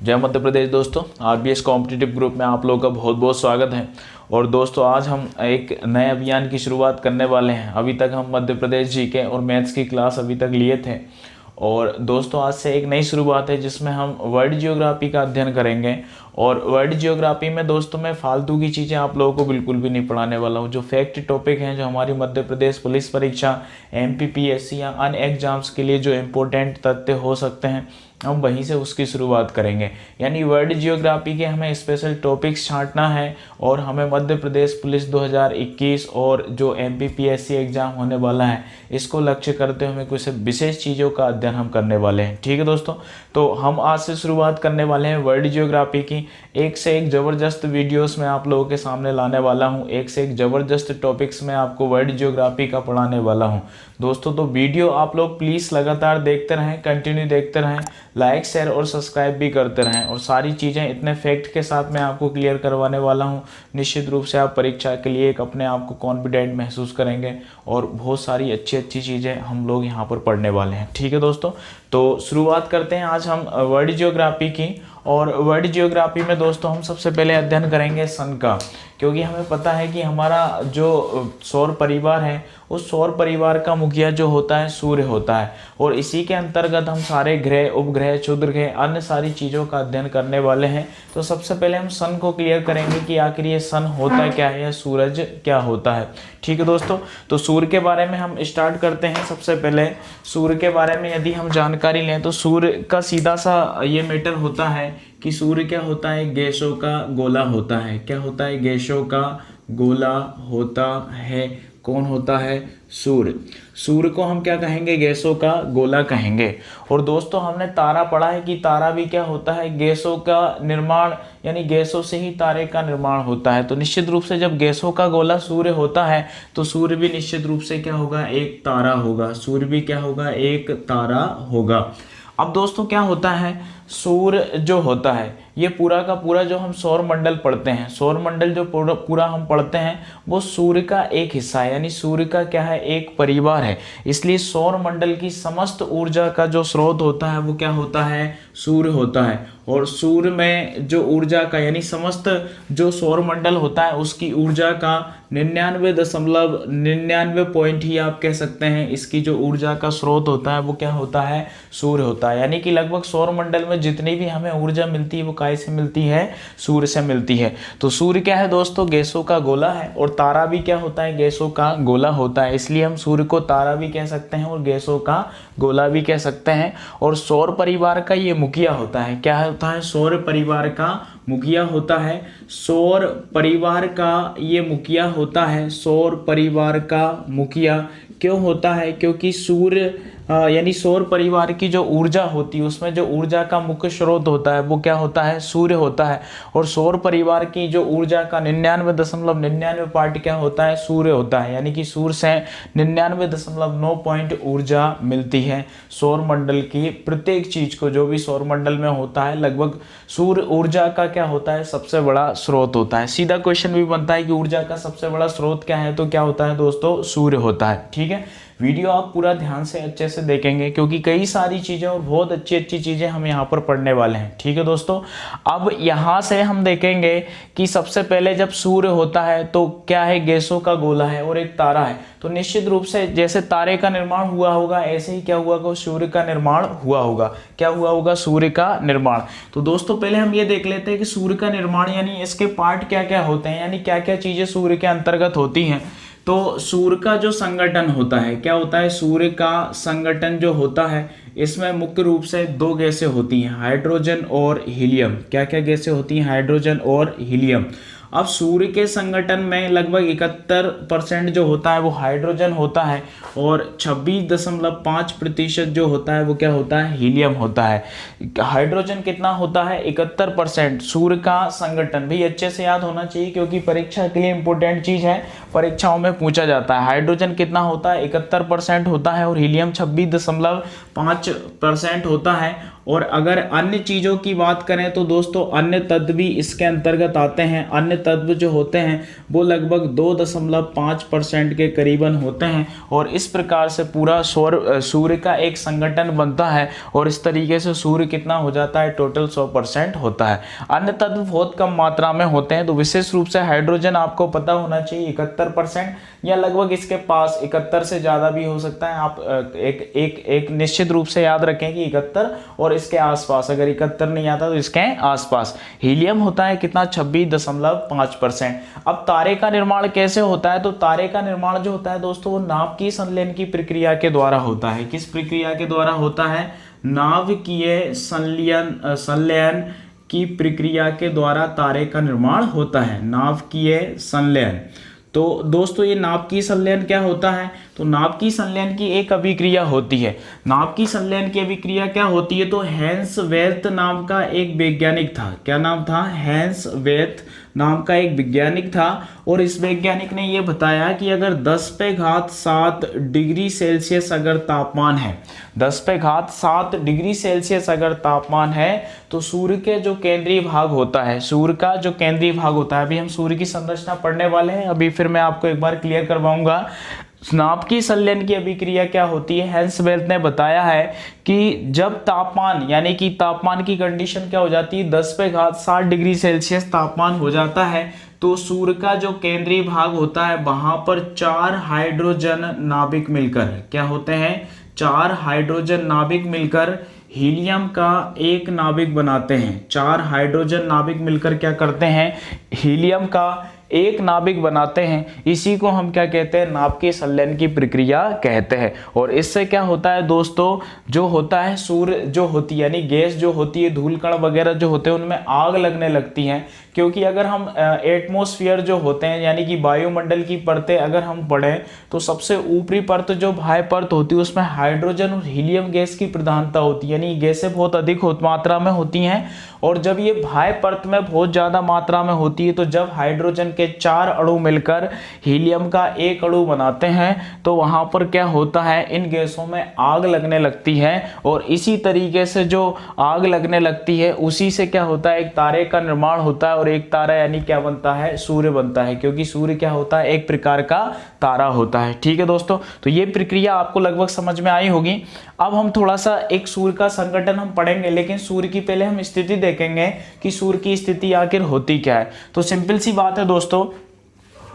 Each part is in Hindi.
जय मध्य प्रदेश दोस्तों, आरबीएस कॉम्पिटिटिव ग्रुप में आप लोगों का बहुत बहुत स्वागत है। और दोस्तों आज हम एक नए अभियान की शुरुआत करने वाले हैं। अभी तक हम मध्य प्रदेश जीके और मैथ्स की क्लास अभी तक लिए थे और दोस्तों आज से एक नई शुरुआत है जिसमें हम वर्ल्ड जियोग्राफी का अध्ययन करेंगे। और वर्ल्ड जियोग्राफी में दोस्तों मैं फालतू की चीज़ें आप लोगों को बिल्कुल भी नहीं पढ़ाने वाला हूँ। जो फैक्ट टॉपिक हैं, जो हमारी मध्य प्रदेश पुलिस परीक्षा, एमपीपीएससी या अन्य एग्जाम्स के लिए जो इम्पोर्टेंट तथ्य हो सकते हैं, हम वहीं से उसकी शुरुआत करेंगे। यानी वर्ल्ड जियोग्राफी के हमें स्पेशल टॉपिक्स छांटना है और हमें मध्य प्रदेश पुलिस 2021 और जो एमपीपीएससी एग्ज़ाम होने वाला है इसको लक्ष्य करते हुए कुछ विशेष चीज़ों का अध्ययन हम करने वाले हैं। ठीक है दोस्तों, तो हम आज से शुरुआत करने वाले हैं वर्ल्ड जियोग्राफी की। एक से एक ज़बरदस्त वीडियोस में आप लोगों के सामने लाने वाला हूं। एक से एक ज़बरदस्त टॉपिक्स में आपको वर्ल्ड जियोग्राफी का पढ़ाने वाला हूं दोस्तों। तो वीडियो आप लोग प्लीज़ लगातार देखते रहें, कंटिन्यू देखते रहें, लाइक शेयर और सब्सक्राइब भी करते रहें। और सारी चीज़ें इतने फैक्ट के साथ मैं आपको क्लियर करवाने वाला हूँ, निश्चित रूप से आप परीक्षा के लिए एक अपने आप को कॉन्फिडेंट महसूस करेंगे और बहुत सारी अच्छी अच्छी चीज़ें हम लोग यहाँ पर पढ़ने वाले हैं। ठीक है दोस्तों, तो शुरुआत करते हैं आज हम वर्ल्ड जियोग्राफी की। और वर्ल्ड जियोग्राफी में दोस्तों हम सबसे पहले अध्ययन करेंगे सन का, क्योंकि हमें पता है कि हमारा जो सौर परिवार है उस सौर परिवार का मुखिया जो होता है सूर्य होता है। और इसी के अंतर्गत हम सारे ग्रह, उपग्रह, क्षुद्र ग्रह, अन्य सारी चीज़ों का अध्ययन करने वाले हैं। तो सबसे पहले हम सन को क्लियर करेंगे कि आखिर ये सन होता क्या है या सूरज क्या होता है। ठीक है दोस्तों, तो सूर्य के बारे में हम स्टार्ट करते हैं। सबसे पहले सूर्य के बारे में यदि हम जानकारी लें तो सूर्य का सीधा सा ये मैटर होता है कि सूर्य क्या होता है, गैसों का गोला होता है। क्या होता है? गैसों का गोला होता है। कौन होता है? सूर्य। सूर्य को हम क्या कहेंगे? गैसों का गोला कहेंगे। और दोस्तों हमने तारा पढ़ा है कि तारा भी क्या होता है? गैसों का निर्माण, यानी गैसों से ही तारे का निर्माण होता है। तो निश्चित रूप से जब गैसों का गोला सूर्य होता है तो सूर्य भी निश्चित रूप से क्या होगा? एक तारा होगा। सूर्य भी क्या होगा? एक तारा होगा। अब दोस्तों क्या होता है, सूर्य जो होता है ये पूरा का पूरा जो हम सौर मंडल पढ़ते हैं, सौर मंडल जो पूरा हम पढ़ते हैं वो सूर्य का एक हिस्सा है। यानी सूर्य का क्या है? एक परिवार है। इसलिए सौर मंडल की समस्त ऊर्जा का जो स्रोत होता है वो क्या होता है? सूर्य होता है। और सूर्य में जो ऊर्जा का, यानी समस्त जो सौर मंडल होता है उसकी ऊर्जा का 99.99 पॉइंट ही आप कह सकते हैं, इसकी जो ऊर्जा का स्रोत होता है वो क्या होता है? सूर्य होता है। यानी कि लगभग सौर मंडल में जितनी भी हमें ऊर्जा मिलती है वो काय से मिलती है? सूर्य से मिलती है। तो सूर्य क्या है दोस्तों? गैसों का गोला है। और तारा भी क्या होता है? गैसों का गोला होता है। इसलिए हम सूर्य को तारा भी कह सकते हैं और गैसों का गोला भी कह सकते हैं। और सौर परिवार का ये मुखिया होता है। क्या होता है? सौर परिवार का मुखिया होता है। सौर परिवार का ये मुखिया होता है। सौर परिवार का मुखिया क्यों होता है? क्योंकि सूर्य यानी सौर परिवार की जो ऊर्जा होती है उसमें जो ऊर्जा का मुख्य स्रोत होता है वो क्या होता है? सूर्य होता है। और सौर परिवार की जो ऊर्जा का 99.99 पार्ट क्या होता है? सूर्य होता है। यानी कि सूर्य से 99.9 पॉइंट ऊर्जा मिलती है सौर मंडल की प्रत्येक चीज को। जो भी सौर मंडल में होता है लगभग सूर्य ऊर्जा का क्या होता है? सबसे बड़ा स्रोत होता है। सीधा क्वेश्चन भी बनता है कि ऊर्जा का सबसे बड़ा स्रोत क्या है, तो क्या होता है दोस्तों? सूर्य होता है। ठीक है, वीडियो आप पूरा ध्यान से अच्छे से देखेंगे क्योंकि कई सारी चीज़ें और बहुत अच्छी अच्छी चीज़ें हम यहाँ पर पढ़ने वाले हैं। ठीक है दोस्तों, अब यहाँ से हम देखेंगे कि सबसे पहले जब सूर्य होता है तो क्या है? गैसों का गोला है और एक तारा है। तो निश्चित रूप से जैसे तारे का निर्माण हुआ होगा ऐसे ही क्या हुआ होगा? सूर्य का निर्माण हुआ होगा। क्या हुआ होगा? सूर्य का निर्माण। तो दोस्तों पहले हम ये देख लेते हैं कि सूर्य का निर्माण यानी इसके पार्ट क्या क्या होते हैं, यानी क्या क्या चीज़ें सूर्य के अंतर्गत होती हैं। तो सूर्य का जो संगठन होता है, क्या होता है? सूर्य का संगठन जो होता है इसमें मुख्य रूप से दो गैसें होती हैं, हाइड्रोजन और हीलियम। क्या क्या गैसें होती हैं? हाइड्रोजन और हीलियम। अब सूर्य के संगठन में लगभग 71% जो होता है वो हाइड्रोजन होता है और 26.5% जो होता है वो क्या होता है? हीलियम होता है। हाइड्रोजन कितना होता है? 71%। सूर्य का संगठन भी अच्छे से याद होना चाहिए क्योंकि परीक्षा के लिए इंपॉर्टेंट चीज है, परीक्षाओं में पूछा जाता है। हाइड्रोजन कितना होता है? 71% होता है और हीलियम 26.5% होता है। और अगर अन्य चीज़ों की बात करें तो दोस्तों अन्य तत्व भी इसके अंतर्गत आते हैं। अन्य तत्व जो होते हैं वो लगभग 2.5% के करीबन होते हैं और इस प्रकार से पूरा सूर्य का एक संगठन बनता है और इस तरीके से सूर्य कितना हो जाता है, टोटल 100% होता है। अन्य तत्व बहुत कम मात्रा में होते हैं, तो विशेष रूप से हाइड्रोजन आपको पता होना चाहिए 71% या लगभग इसके पास 71 से ज़्यादा भी हो सकता है। आप एक निश्चित रूप से याद रखें कि 71 और इसके आसपास, अगर 71 नहीं आता तो इसके आसपास। हीलियम होता है कितना, 26.5%। अब तारे का निर्माण कैसे होता है, तो तारे का निर्माण जो होता है दोस्तों वो नाभिकीय संलयन की प्रक्रिया के द्वारा होता है। किस प्रक्रिया के द्वारा होता है, नाभिकीय संलयन की प्रक्रिया के द्वारा तारे का निर्माण होता है, नाभिकीय संलयन। तो दोस्तों ये नाभिकीय संलयन क्या होता है, तो नाभिकीय संलयन की एक अभिक्रिया होती है। नाभिकीय संलयन की अभिक्रिया क्या होती है, तो हेंस वेर्थ नाम का एक वैज्ञानिक था। क्या नाम था, हेंस वेर्थ नाम का एक वैज्ञानिक था और इस वैज्ञानिक ने यह बताया कि अगर 10⁷ डिग्री सेल्सियस अगर तापमान है, 10⁷ डिग्री सेल्सियस अगर तापमान है तो सूर्य के जो केंद्रीय भाग होता है, सूर्य का जो केंद्रीय भाग होता है, अभी हम सूर्य की संरचना पढ़ने वाले हैं, अभी फिर मैं आपको एक बार क्लियर करवाऊंगा। नाभिकीय संलयन की अभिक्रिया क्या होती है, हेंस वेर्थ ने बताया है कि जब तापमान यानी कि तापमान की कंडीशन क्या हो जाती है, 10⁷ डिग्री सेल्सियस तापमान हो जाता है तो सूर्य का जो केंद्रीय भाग होता है वहां पर 4 हाइड्रोजन नाभिक मिलकर क्या होते हैं, 4 हाइड्रोजन नाभिक मिलकर हीलियम का एक नाभिक बनाते हैं। 4 हाइड्रोजन नाभिक मिलकर क्या करते हैं, हीलियम का एक नाभिक बनाते हैं। इसी को हम क्या कहते हैं, नाभिकीय संलयन की प्रक्रिया कहते हैं। और इससे क्या होता है दोस्तों, जो होता है सूर्य जो होती है यानी गैस जो होती है, धूल कण वगैरह जो होते हैं उनमें आग लगने लगती हैं। क्योंकि अगर हम एटमॉस्फेयर जो होते हैं यानी कि वायुमंडल की परतें अगर हम पढ़ें तो सबसे ऊपरी परत जो बाह्य परत होती है उसमें हाइड्रोजन और हीलियम गैस की प्रधानता होती है, यानी गैसें बहुत अधिक मात्रा में होती हैं। और जब ये बाह्य परत में बहुत ज़्यादा मात्रा में होती है तो जब हाइड्रोजन के 4 अणु मिलकर हीलियम का एक अणु बनाते हैं तो वहाँ पर क्या होता है, इन गैसों में आग लगने लगती है। और इसी तरीके से जो आग लगने लगती है उसी से क्या होता है, एक तारे का निर्माण होता है और एक तारा यानी क्या बनता है, सूर्य बनता है। क्योंकि सूर्य क्या होता है, एक प्रकार का तारा होता है। ठीक है दोस्तों, तो ये प्रक्रिया आपको लगभग समझ में आई होगी। अब हम थोड़ा सा एक सूर्य का संगठन हम पढ़ेंगे, लेकिन सूर्य की पहले हम स्थिति देखेंगे कि सूर्य की स्थिति आखिर होती क्या है। तो सिंपल सी बात है दोस्तों,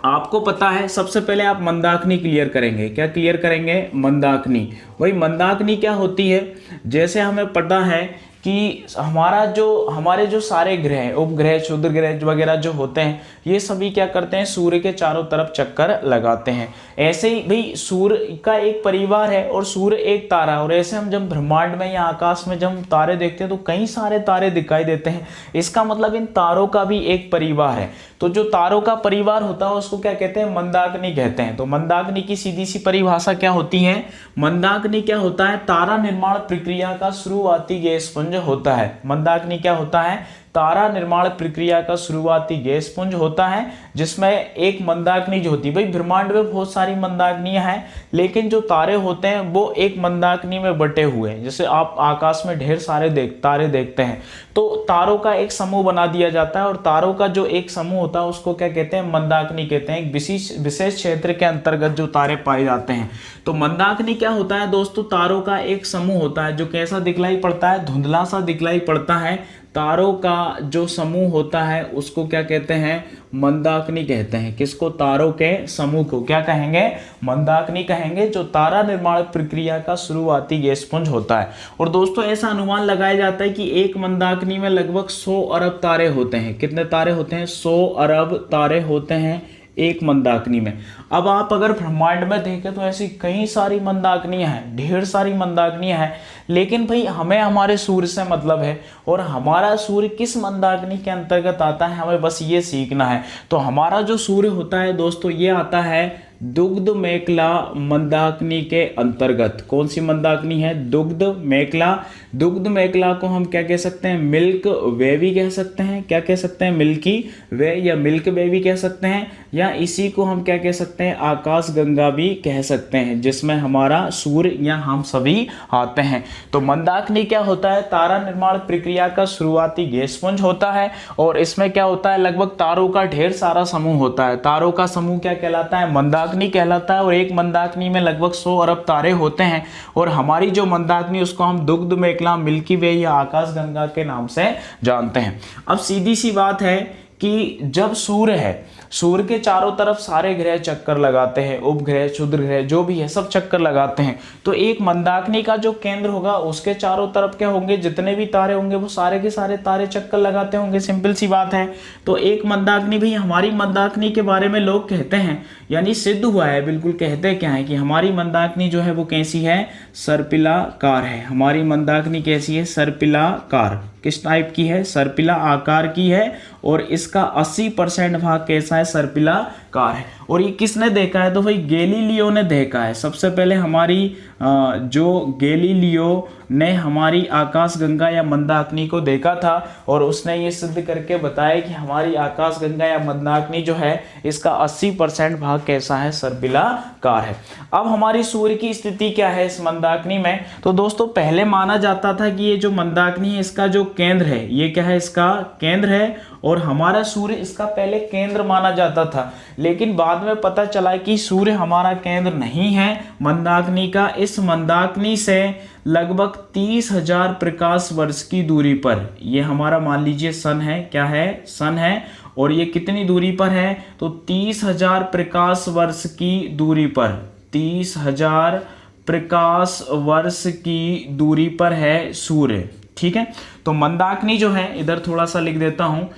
आपको पता है सबसे पहले आप मंदाकिनी क्लियर करेंगे। क्या क्लियर करेंगे, मंदाकिनी। वही मंदाकिनी क्या होती है, जैसे हमें पता है कि हमारे जो सारे ग्रह, उपग्रह, क्षुद्र ग्रह वगैरह जो होते हैं ये सभी क्या करते हैं, सूर्य के चारों तरफ चक्कर लगाते हैं। ऐसे ही भाई सूर्य का एक परिवार है और सूर्य एक तारा है। और ऐसे हम जब ब्रह्मांड में या आकाश में जब तारे देखते हैं तो कई सारे तारे दिखाई देते हैं। इसका मतलब इन तारों का भी एक परिवार है। तो जो तारों का परिवार होता है उसको क्या कहते हैं, मंदाकिनी कहते हैं। तो मंदाकिनी की सीधी सी परिभाषा क्या होती है, मंदाकिनी क्या होता है, तारा निर्माण प्रक्रिया का शुरुआती गैस पुंज होता है। मंदाकिनी क्या होता है, तारा निर्माण प्रक्रिया का शुरुआती गैस पुंज होता है, जिसमें एक मंदाकिनी जो होती है, भाई ब्रह्मांड में बहुत सारी मंदाकिनियां हैं लेकिन जो तारे होते हैं वो एक मंदाकिनी में बटे हुए हैं। जैसे आप आकाश में ढेर सारे तारे देखते हैं तो तारों का एक समूह बना दिया जाता है और तारों का जो एक समूह होता है उसको क्या कहते हैं, मंदाकिनी कहते हैं। एक विशेष क्षेत्र के अंतर्गत जो तारे पाए जाते हैं। तो मंदाकिनी क्या होता है दोस्तों, तारों का एक समूह होता है जो कैसा दिखलाई पड़ता है, धुंधला सा दिखलाई पड़ता है। तारों का जो समूह होता है उसको क्या कहते हैं, मंदाकिनी कहते हैं। किसको, तारों के समूह को क्या कहेंगे, मंदाकिनी कहेंगे, जो तारा निर्माण प्रक्रिया का शुरुआती गैस पुंज होता है। और दोस्तों ऐसा अनुमान लगाया जाता है कि एक मंदाकिनी में लगभग 100 अरब तारे होते हैं। कितने तारे होते हैं, 100 अरब तारे होते हैं एक मंदाकिनी में। अब आप अगर ब्रह्मांड में देखें तो ऐसी कई सारी मंदाकिनियां हैं, ढेर सारी मंदाकिनियां हैं। लेकिन भाई हमें हमारे सूर्य से मतलब है और हमारा सूर्य किस मंदाकिनी के अंतर्गत आता है हमें बस ये सीखना है। तो हमारा जो सूर्य होता है दोस्तों ये आता है दुग्ध मेखला मंदाकिनी के अंतर्गत। कौन सी मंदाकिनी है? दुग्ध मेखला। दुग्ध मेखला को हम क्या कह सकते हैं? मिल्क वे भी कह सकते हैं। क्या कह सकते हैं? मिल्की वे या मिल्क वे भी कह सकते हैं, या इसी को हम क्या कह सकते हैं? आकाश गंगा भी कह सकते हैं, जिसमें हमारा सूर्य या हम सभी आते हैं। तो मंदाकिनी क्या होता है? तारा निर्माण प्रक्रिया का शुरुआती गैसपुंज होता है, और इसमें क्या होता है? लगभग तारों का ढेर सारा समूह होता है। तारों का समूह क्या कहलाता है? मंदाकिनी कहलाता है। और एक मंदाकिनी में लगभग 100 अरब तारे होते हैं। और हमारी जो मंदाकिनी उसको हम दुग्ध मेखला, मिल्की वे या आकाश गंगा के नाम से जानते हैं। अब सीधी सी बात है कि जब सूर्य है, सूर्य के चारों तरफ सारे ग्रह चक्कर लगाते हैं, उपग्रह, क्षुद्र ग्रह जो भी है सब चक्कर लगाते हैं, तो एक मंदाकिनी का जो केंद्र होगा उसके चारों तरफ क्या होंगे? जितने भी तारे होंगे वो सारे के सारे तारे चक्कर लगाते होंगे। सिंपल सी बात है। तो एक मंदाकिनी भी, हमारी मंदाकिनी के बारे में लोग कहते हैं, यानी सिद्ध हुआ है, बिल्कुल कहते क्या है कि हमारी मंदाकिनी जो है वो कैसी है? सर्पिलाकार है। हमारी मंदाकिनी कैसी है? सर्पिलाकार। किस टाइप की है? सर्पिला आकार की है। और इसका 80% भाग कैसा है? सर्पिलाकार है। और ये किसने देखा है? तो भाई गैलीलियो ने देखा है। सबसे पहले हमारी जो गैलीलियो ने हमारी आकाश गंगा या मंदाकिनी को देखा था, और उसने ये सिद्ध करके बताया कि हमारी आकाश गंगा या मंदाकिनी जो है इसका 80% भाग कैसा है? सर्पिलाकार है। अब हमारी सूर्य की स्थिति क्या है इस मंदाकिनी में? तो दोस्तों पहले माना जाता था कि ये जो मंदाकिनी है इसका जो केंद्र है, ये क्या है? इसका केंद्र है, और हमारा सूर्य इसका पहले केंद्र माना जाता था। लेकिन बाद में पता चला कि सूर्य हमारा केंद्र नहीं है मंदाकिनी का। इस मंदाकिनी से लगभग 30,000 प्रकाश वर्ष की दूरी पर, ये हमारा मान लीजिए सन है। क्या है? सन है। और ये कितनी दूरी पर है? तो 30,000 प्रकाश वर्ष की दूरी पर, 30,000 प्रकाश वर्ष की दूरी पर है सूर्य। ठीक है। तो मंदाकिनी जो है, इधर थोड़ा सा लिख देता हूँ,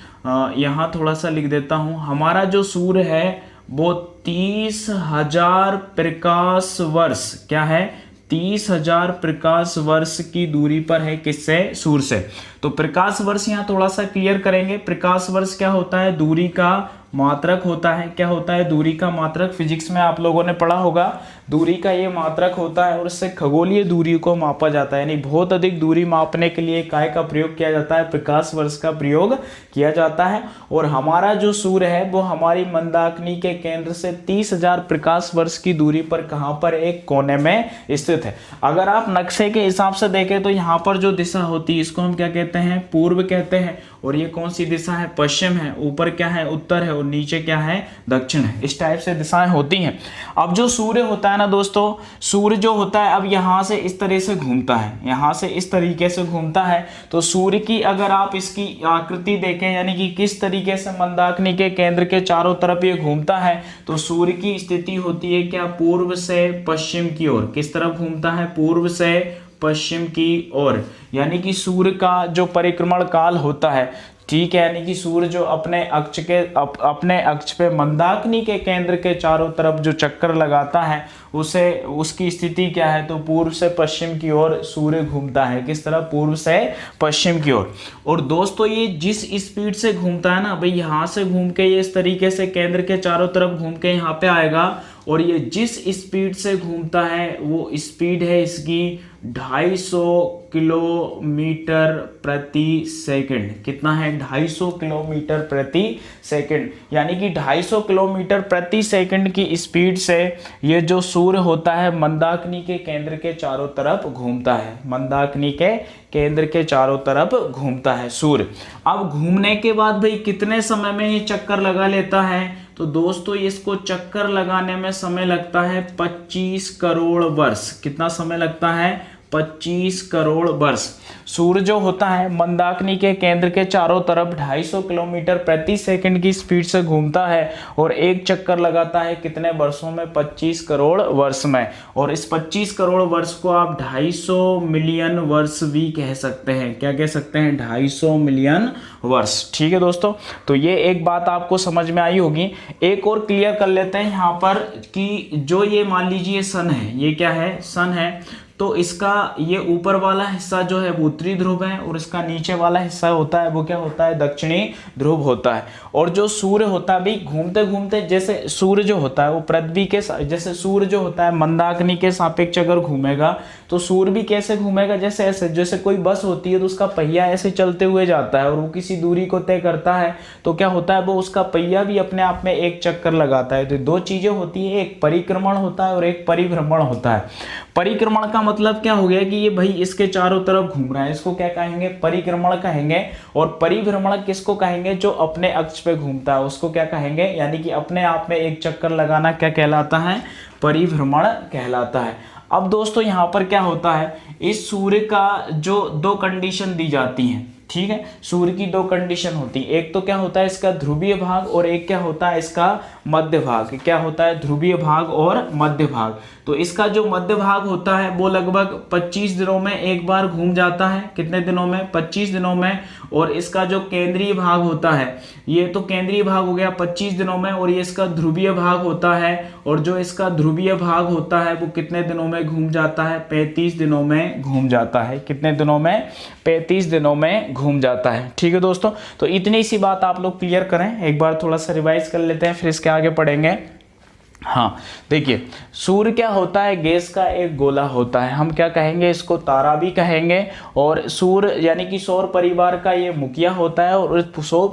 यहाँ थोड़ा सा लिख देता हूँ, हमारा जो सूर्य है वो 30,000 प्रकाश वर्ष, क्या है? 30,000 प्रकाश वर्ष की दूरी पर है। किससे? सूर्य से। तो प्रकाश वर्ष यहाँ थोड़ा सा क्लियर करेंगे। प्रकाश वर्ष क्या होता है? दूरी का मात्रक होता है। क्या होता है? दूरी का मात्रक। फिजिक्स में आप लोगों ने पढ़ा होगा, दूरी का ये मात्रक होता है, और इससे खगोलीय दूरी को मापा जाता है। यानी बहुत अधिक दूरी मापने के लिए काय का प्रयोग किया जाता है? प्रकाश वर्ष का प्रयोग किया जाता है। और हमारा जो सूर्य है वो हमारी मंदाकिनी के केंद्र से 30,000 प्रकाश वर्ष की दूरी पर, कहाँ पर? एक कोने में स्थित है। अगर आप नक्शे के हिसाब से देखें तो यहाँ पर जो दिशा होती है इसको हम क्या कहते हैं? पूर्व कहते हैं। और ये कौन सी दिशा है? पश्चिम है। ऊपर क्या है? उत्तर है। और नीचे क्या है? दक्षिण है। इस टाइप से दिशाएं होती हैं। अब जो सूर्य होता है ना दोस्तों, सूर्य जो होता है अब यहाँ से इस तरह से घूमता है, यहाँ से इस तरीके से घूमता है। तो सूर्य की अगर आप इसकी आकृति देखें, यानी कि किस तरीके से मंदाकिनी के केंद्र के चारों तरफ ये घूमता है, तो सूर्य की स्थिति होती है क्या? पूर्व से पश्चिम की ओर। किस तरफ घूमता है? पूर्व से पश्चिम की ओर। यानी कि सूर्य का जो परिक्रमण काल होता है, ठीक है, यानी कि सूर्य जो अपने अक्ष पे मंदाकिनी के केंद्र के चारों तरफ जो चक्कर लगाता है, उसे उसकी स्थिति क्या है? तो पूर्व से पश्चिम की ओर सूर्य घूमता है। किस तरह? पूर्व से पश्चिम की ओर। और दोस्तों ये जिस स्पीड से घूमता है ना भाई, यहाँ से घूम के ये इस तरीके से केंद्र के चारों तरफ घूम के यहाँ पे आएगा, और ये जिस स्पीड से घूमता है वो स्पीड है इसकी 250 किलोमीटर प्रति सेकंड। कितना है? 250 किलोमीटर प्रति सेकंड। यानी कि 250 किलोमीटर प्रति सेकंड की स्पीड से ये जो सूर्य होता है मंदाकिनी के केंद्र के चारों तरफ घूमता है। मंदाकिनी के केंद्र के चारों तरफ घूमता है सूर्य। अब घूमने के बाद भाई कितने समय में ये चक्कर लगा लेता है? तो दोस्तों इसको चक्कर लगाने में समय लगता है 25 करोड़ वर्ष। कितना समय लगता है? 25 करोड़ वर्ष। सूर्य जो होता है मंदाकिनी के केंद्र के चारों तरफ 250 किलोमीटर प्रति सेकंड की स्पीड से घूमता है, और एक चक्कर लगाता है कितने वर्षों में? 25 करोड़ वर्ष में। और इस 25 करोड़ वर्ष को आप 250 मिलियन वर्ष भी कह सकते हैं। क्या कह सकते हैं? 250 मिलियन वर्ष। ठीक है दोस्तों, तो ये एक बात आपको समझ में आई होगी। एक और क्लियर कर लेते हैं यहाँ पर कि जो ये मान लीजिए सन है, ये क्या है? सन है। तो इसका ये ऊपर वाला हिस्सा जो है वो उत्तरी ध्रुव है और इसका नीचे वाला हिस्सा होता है वो क्या होता है, दक्षिणी ध्रुव होता है। और जो सूर्य होता है भाई घूमते घूमते, जैसे सूर्य जो होता है वो पृथ्वी के, जैसे सूर्य जो होता है मंदाकिनी के सापेक्ष अगर घूमेगा तो सूर्य भी कैसे घूमेगा, जैसे ऐसे, जैसे कोई बस होती है तो उसका पहिया ऐसे चलते हुए जाता है और वो किसी दूरी को तय करता है तो क्या होता है वो उसका पहिया भी अपने आप में एक चक्कर लगाता है। तो दो चीजें होती है, एक परिक्रमण होता है और एक परिभ्रमण होता है। परिक्रमण का मतलब क्या हो गया कि ये भाई इसके चारों तरफ घूम रहा है, इसको क्या कहेंगे, परिक्रमण कहेंगे। और परिभ्रमण किसको कहेंगे, जो अपने अक्ष पे घूमता है उसको क्या कहेंगे, यानी कि अपने आप में एक चक्कर लगाना क्या कहलाता है, परिभ्रमण कहलाता है। अब दोस्तों यहाँ पर क्या होता है, इस सूर्य का जो दो कंडीशन दी जाती हैं, ठीक है, सूर्य की दो कंडीशन होती है, एक तो क्या होता है इसका ध्रुवीय भाग और एक क्या होता है इसका मध्य भाग। क्या होता है, ध्रुवीय भाग और मध्य भाग। तो इसका जो मध्य भाग होता है वो लगभग 25 दिनों में एक बार घूम जाता है। कितने दिनों में, 25 दिनों में। और इसका जो केंद्रीय भाग होता है, ये तो केंद्रीय भाग हो गया 25 दिनों में, और ये इसका ध्रुवीय भाग होता है। और जो इसका ध्रुवीय भाग होता है वो कितने दिनों में घूम जाता है, 35 दिनों में घूम जाता है। कितने दिनों में, 35 दिनों में घूम जाता है। ठीक है दोस्तों, तो इतनी सी बात आप लोग क्लियर करें, एक बार थोड़ा सा रिवाइज कर लेते हैं फिर इसके आगे पढ़ेंगे। हाँ देखिए, सूर्य क्या होता है, गैस का एक गोला होता है, हम क्या कहेंगे इसको, तारा भी कहेंगे। और सूर्य यानी कि सौर परिवार का ये मुखिया होता है, और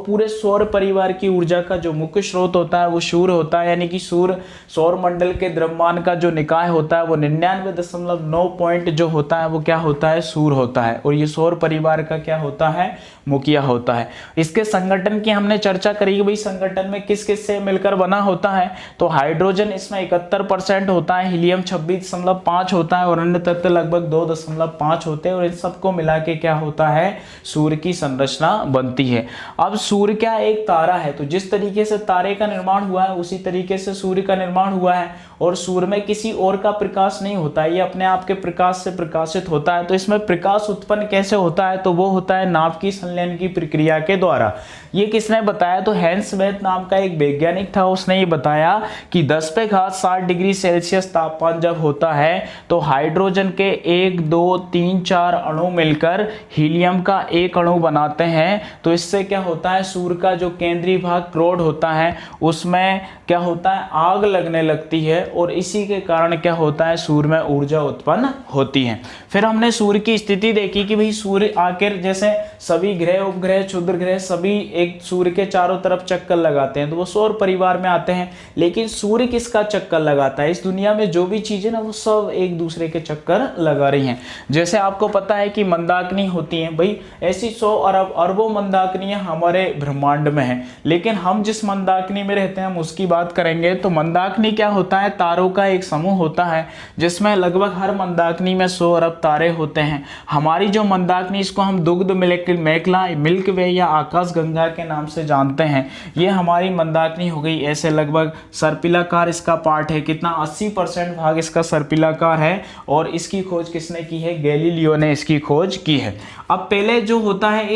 पूरे सौर परिवार की ऊर्जा का जो मुख्य स्रोत होता है वो सूर्य होता है। यानी कि सूर्य सौर मंडल के द्रव्यमान का जो निकाय होता है वो 99.9 पॉइंट जो होता है वो क्या होता है, सूर्य होता है। और ये सौर परिवार का क्या होता है, मुखिया होता है। इसके संगठन की हमने चर्चा करी, भाई संगठन में किस किस से मिलकर बना होता है, तो हाइड्रोजन इसमें 71% होता है, हीलियम 26.5 होता है और अन्य तत्व लगभग 2.5 होते हैं। और इन सबको मिला के क्या होता है, सूर्य की संरचना बनती है। अब सूर्य क्या एक तारा है, तो जिस तरीके से तारे का निर्माण हुआ है उसी तरीके से सूर्य का निर्माण हुआ है। और सूर्य में किसी और का प्रकाश नहीं होता है, ये अपने आप के प्रकाश से प्रकाशित होता है। तो इसमें प्रकाश उत्पन्न कैसे होता है, तो वो होता है नाभ की संलयन की प्रक्रिया के द्वारा। ये किसने बताया, तो हैंस वेथ नाम का एक वैज्ञानिक था, उसने ये बताया कि 10⁻60 डिग्री सेल्सियस तापमान जब होता है तो हाइड्रोजन के 1 2 3 4 अणु मिलकर हीलियम का एक अणु बनाते हैं। तो इससे क्या होता है, सूर्य का जो केंद्रीय भाग क्रोड होता है उसमें क्या होता है, आग लगने लगती है, और इसी के कारण क्या होता है, सूर्य में ऊर्जा उत्पन्न होती है। फिर हमने सूर्य की स्थिति देखी कि भाई सूर्य आखिर, जैसे सभी ग्रह, उपग्रह, क्षुद्र ग्रह सभी एक सूर्य के चारों तरफ चक्कर लगाते हैं तो वो सौर परिवार में आते हैं। लेकिन सूर्य किसका चक्कर लगाता है, इस दुनिया में जो भी चीजें ना वो सब एक दूसरे के चक्कर लगा रही हैं। जैसे आपको पता है कि मंदाकिनी होती हैं, भाई ऐसी 100 अरब अरबों मंदाकिनियां हमारे ब्रह्मांड में हैं, लेकिन हम जिस मंदाकिनी में रहते हैं हम उसकी बात करेंगे। तो मंदाकिनी क्या होता है, तारों का एक समूह होता है जिसमें लगभग हर मंदाकिनी में 100 अरब तारे होते हैं। हमारी जो मंदाकिनी, इसको हम दुग्ध मेखला, मिल्क वे या आकाश गंगा के नाम से जानते हैं, ये हमारी मंदाकिनी हो गई। ऐसे लगभग सर्पिलाकार इसका पार्ट है, कितना 80% भाग इसका सर्पिलाकार है। और इसकी खोज किसने की है, गैलीलियो ने इसकी खोज की है। अब पहले जो होता है,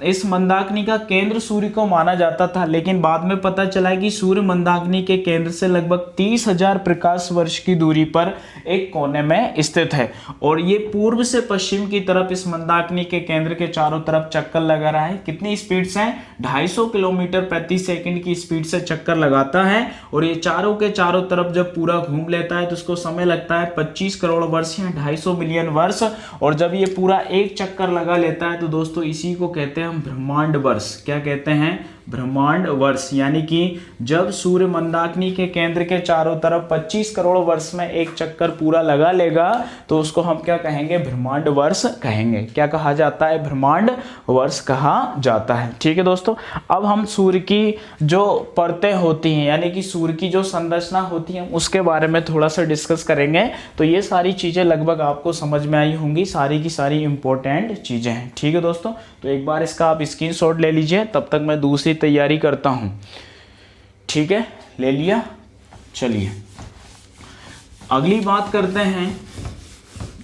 इस मंदाकिनी का केंद्र सूर्य को माना जाता था, लेकिन बाद में पता चला कि सूर्य मंदाकिनी के केंद्र से लगभग 30,000 प्रकाश वर्ष की दूरी पर एक कोने में स्थित है। और ये पूर्व से पश्चिम की तरफ इस मंदाकिनी के केंद्र के चारों तरफ चक्कर लगा रहा है। कितनी स्पीड से, 250 किलोमीटर प्रति सेकंड की स्पीड से चक्कर लगाता है। और ये चारों के चारों तरफ जब पूरा घूम लेता है तो उसको समय लगता है 25 करोड़ वर्ष या 250 मिलियन वर्ष। और जब ये पूरा एक चक्कर लगा लेता है तो दोस्तों इसी को कहते हैं हम ब्रह्मांड वर्ष। क्या कहते हैं, ब्रह्मांड वर्ष। यानी कि जब सूर्य मंदाकिनी के केंद्र के चारों तरफ 25 करोड़ वर्ष में एक चक्कर पूरा लगा लेगा तो उसको हम क्या कहेंगे, ब्रह्मांड वर्ष कहेंगे। क्या कहा जाता है, ब्रह्मांड वर्ष कहा जाता है। ठीक है दोस्तों, अब हम सूर्य की जो परतें होती हैं, यानी कि सूर्य की जो संरचना होती है उसके बारे में थोड़ा सा डिस्कस करेंगे। तो ये सारी चीजें लगभग आपको समझ में आई होंगी, सारी की सारी इंपॉर्टेंट चीजें हैं। ठीक है दोस्तों, तो एक बार इसका आप स्क्रीनशॉट ले लीजिए, तब तक मैं दूसरी तैयारी करता हूं। ठीक है, ले लिया। चलिए अगली बात करते हैं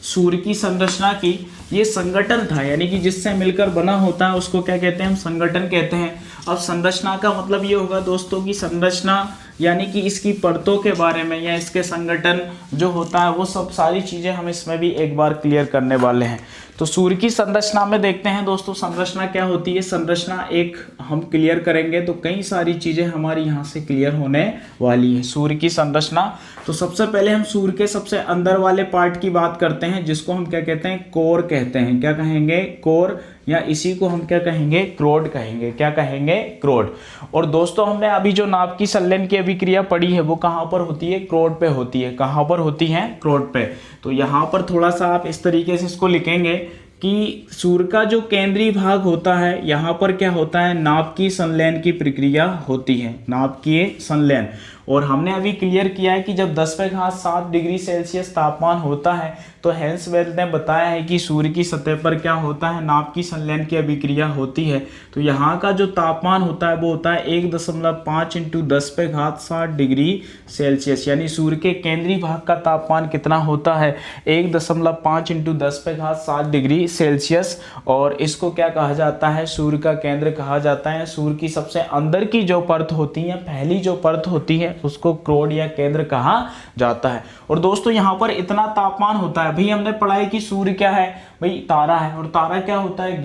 सूर्य की संरचना की। ये संगठन था, यानी कि जिससे मिलकर बना होता है उसको क्या कहते हैं हम, संगठन कहते हैं। अब संरचना का मतलब ये होगा दोस्तों कि संरचना यानी कि इसकी परतों के बारे में या इसके संगठन जो होता है वो सब सारी चीज़ें हम इसमें भी एक बार क्लियर करने वाले हैं। तो सूर्य की संरचना में देखते हैं दोस्तों, संरचना क्या होती है। संरचना एक हम क्लियर करेंगे तो कई सारी चीज़ें हमारी यहाँ से क्लियर होने वाली है। सूर्य की संरचना, तो सबसे पहले हम सूर्य के सबसे अंदर वाले पार्ट की बात करते हैं, जिसको हम क्या कहते हैं, कोर कहते हैं। क्या कहेंगे, कोर, या इसी को हम क्या कहेंगे, क्रोड कहेंगे। क्या कहेंगे, क्रोड। और दोस्तों हमने अभी जो नाभ की संलयन की अभिक्रिया पढ़ी है वो कहाँ पर होती है, क्रोड पे होती है। कहाँ पर होती है, क्रोड पे। तो यहाँ पर थोड़ा सा आप इस तरीके से इसको लिखेंगे कि सूर्य का जो केंद्रीय भाग होता है यहाँ पर क्या होता है, नाभ की संलयन की प्रक्रिया होती है, नाभ की संलयन। और हमने अभी क्लियर किया है कि जब 10⁻7 डिग्री सेल्सियस तापमान होता है तो हेंसवेल्थ ने बताया है कि सूर्य की सतह पर क्या होता है, नाभ की संलयन की अभिक्रिया होती है। तो यहाँ का जो तापमान होता है वो होता है 1.5 × 10⁻7 डिग्री सेल्सियस, यानी सूर्य के केंद्रीय भाग का तापमान कितना होता है, 1.5 × 10⁻7 डिग्री सेल्सियस। और इसको क्या कहा जाता है, सूर्य का केंद्र कहा जाता है। सूर्य की सबसे अंदर की जो परत होती है, पहली जो परत होती है, उसको क्रोड या केंद्र कहा जाता है। और दोस्तों यहाँ पर इतना तापमान होता है, भाई हमने पढ़ा है कि सूर्य क्या है, भाई तारा है, और तारा क्या होता है,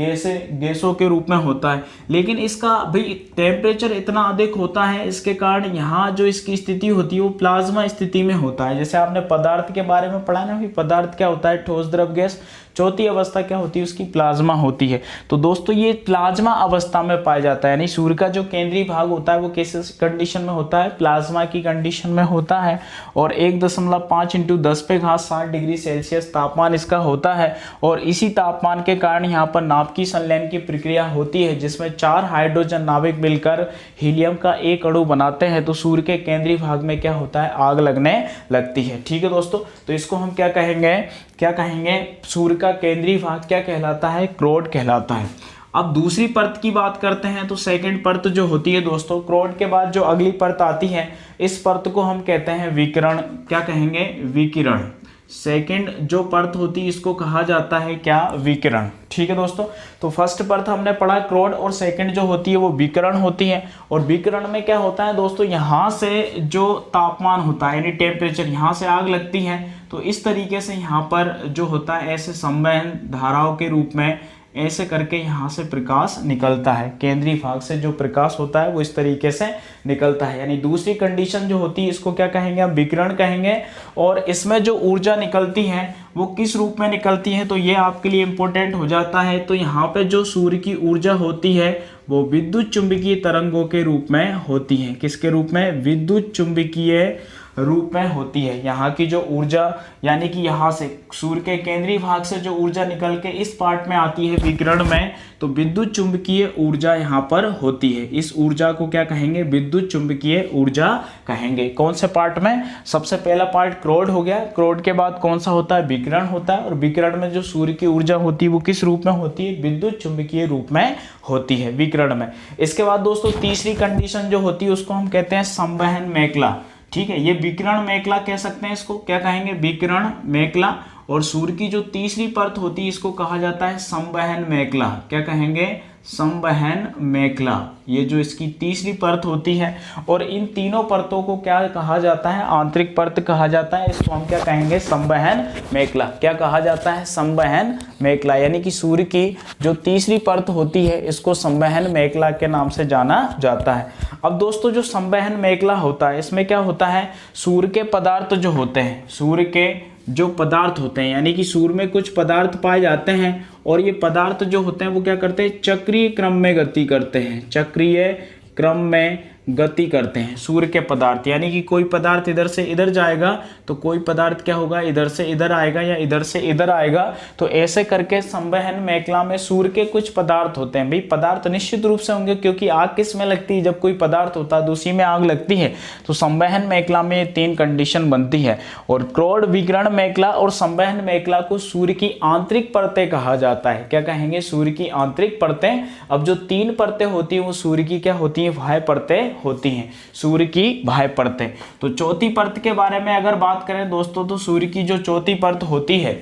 गैसों के रूप में होता है। लेकिन इसका भाई टेम्परेचर इतना अधिक होता है, इसके कारण यहाँ जो इसकी स्थिति होती है वो प्लाज्मा स्थिति में होता है। जैसे आपने पदार्थ के बारे में पढ़ा ना, भाई पदार्थ क्या होता है, ठोस, द्रव, गैस। चौथी अवस्था क्या होती है, उसकी प्लाज्मा होती है। तो दोस्तों ये प्लाज्मा अवस्था में पाया जाता है, यानी सूर्य का जो केंद्रीय भाग होता है वो किस कंडीशन में होता है, प्लाज्मा की कंडीशन में होता है। और 1.5 × 10⁻7 डिग्री सेल्सियस तापमान इसका होता है। और इसी तापमान के कारण यहाँ पर नाभ की संलयन की प्रक्रिया होती है, जिसमें 4 हाइड्रोजन नाभिक मिलकर हीलियम का एक अणु बनाते हैं। तो सूर्य के केंद्रीय भाग में क्या होता है, आग लगने लगती है। ठीक है दोस्तों, तो इसको हम क्या कहेंगे, सूर्य का केंद्रीय भाग क्या कहलाता है, क्रोड कहलाता है। अब दूसरी परत की बात करते हैं, तो सेकंड परत जो होती है दोस्तों, क्रोड के बाद जो अगली परत आती है, इस परत को हम कहते हैं विकिरण। क्या कहेंगे, विकिरण। सेकंड जो परत होती है इसको कहा जाता है क्या, विकिरण। ठीक है दोस्तों, तो फर्स्ट परत हमने पढ़ा क्रोड, और सेकंड जो होती है वो विकिरण होती है। और विकिरण में क्या होता है दोस्तों, यहाँ से जो तापमान होता है यानी टेम्परेचर, यहाँ से आग लगती है। तो इस तरीके से यहाँ पर जो होता है ऐसे संवहन धाराओं के रूप में ऐसे करके यहाँ से प्रकाश निकलता है। केंद्रीय भाग से जो प्रकाश होता है वो इस तरीके से निकलता है। यानी दूसरी कंडीशन जो होती है इसको क्या कहेंगे, हम विकिरण कहेंगे। और इसमें जो ऊर्जा निकलती है वो किस रूप में निकलती है, तो ये आपके लिए इंपॉर्टेंट हो जाता है। तो यहाँ पे जो सूर्य की ऊर्जा होती है वो विद्युत चुंबकीय तरंगों के रूप में होती है। किसके रूप में, विद्युत चुंबकीय रूप में होती है। यहाँ की जो ऊर्जा यानी कि यहाँ से सूर्य के केंद्रीय भाग से जो ऊर्जा निकल के इस पार्ट में आती है विकिरण में, तो विद्युत चुंबकीय ऊर्जा यहाँ पर होती है। इस ऊर्जा को क्या कहेंगे, विद्युत चुंबकीय ऊर्जा कहेंगे। कौन से पार्ट में, सबसे पहला पार्ट क्रोड हो गया। क्रोड के बाद कौन सा होता है, विकिरण होता है। और विकिरण में जो सूर्य की ऊर्जा होती है वो किस रूप में होती है, विद्युत चुंबकीय रूप में होती है विकिरण में। इसके बाद दोस्तों तीसरी कंडीशन जो होती है उसको हम कहते हैं संवहन मेखला। ठीक है, ये विकिरण मेखला कह सकते हैं, इसको क्या कहेंगे, विकिरण मेखला। और सूर्य की जो तीसरी परत होती है इसको कहा जाता है संवहन मेखला। क्या कहेंगे, संवहन मेखला। ये जो इसकी तीसरी परत होती है, और इन तीनों परतों को क्या कहा जाता है, आंतरिक परत कहा जाता है। इसको हम क्या कहेंगे, संवहन मेखला। क्या कहा जाता है, संवहन मेखला। यानी कि सूर्य की जो तीसरी परत होती है इसको संवहन मेखला के नाम से जाना जाता है। अब दोस्तों जो संवहन मेखला होता है इसमें क्या होता है, सूर्य के पदार्थ जो होते हैं, सूर्य के जो पदार्थ होते हैं, यानी कि सूर्य में कुछ पदार्थ पाए जाते हैं, और ये पदार्थ जो होते हैं वो क्या करते हैं, चक्रीय क्रम में गति करते हैं। चक्रीय क्रम में गति करते हैं सूर्य के पदार्थ। यानी कि कोई पदार्थ इधर से इधर जाएगा तो कोई पदार्थ क्या होगा, इधर से इधर आएगा या इधर से इधर आएगा। तो ऐसे करके संवहन मेखला में सूर्य के कुछ पदार्थ होते हैं। भाई पदार्थ निश्चित रूप से होंगे, क्योंकि आग किस में लगती है, जब कोई पदार्थ होता है तो उसी में आग लगती है। तो संवहन मेखला में 3 कंडीशन बनती है। और क्रोड, विकिरण मेखला और संवहन मेखला को सूर्य की आंतरिक परतें कहा जाता है। क्या कहेंगे, सूर्य की आंतरिक परतें। अब जो 3 परतें होती है वो सूर्य की क्या होती है, बाह्य परतें होती हैं, सूर्य की बाह्य परतें। तो चौथी परत के बारे में अगर बात करें दोस्तों, तो सूर्य की जो चौथी परत होती है,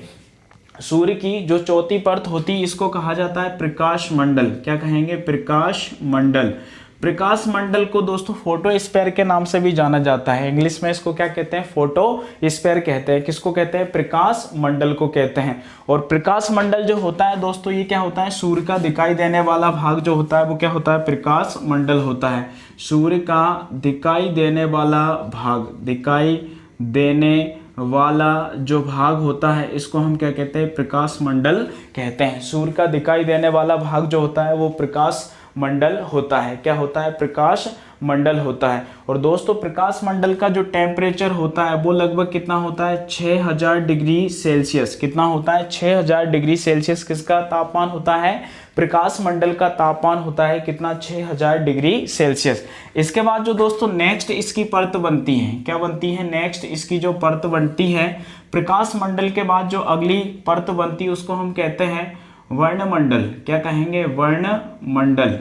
सूर्य की जो चौथी परत होती है इसको कहा जाता है प्रकाश मंडल। क्या कहेंगे, प्रकाश मंडल। प्रकाश मंडल को दोस्तों फोटोस्फीयर के नाम से भी जाना जाता है। इंग्लिश में इसको क्या कहते हैं? फोटोस्फीयर कहते हैं। किसको कहते हैं? प्रकाश मंडल को कहते हैं। और प्रकाश मंडल जो होता है दोस्तों, ये क्या होता है? सूर्य का दिखाई देने वाला भाग जो होता है वो क्या होता है? प्रकाश मंडल होता है। सूर्य का दिखाई देने वाला भाग, दिखाई देने वाला जो भाग होता है इसको हम क्या कहते हैं? प्रकाश मंडल कहते हैं। सूर्य का दिखाई देने वाला भाग जो होता है वो प्रकाश मंडल होता है। क्या होता है? प्रकाश मंडल होता है। और दोस्तों प्रकाश मंडल का जो टेम्परेचर होता है वो लगभग कितना होता है? 6000 डिग्री सेल्सियस। कितना होता है? 6000 डिग्री सेल्सियस किसका तापमान होता है? प्रकाश मंडल का तापमान होता है कितना? 6000 डिग्री सेल्सियस। इसके बाद जो दोस्तों नेक्स्ट इसकी परत बनती है, क्या बनती है? नेक्स्ट इसकी जो परत बनती है प्रकाश मंडल के बाद जो अगली परत बनती है उसको हम कहते हैं वर्णमंडल। क्या कहेंगे? वर्णमंडल।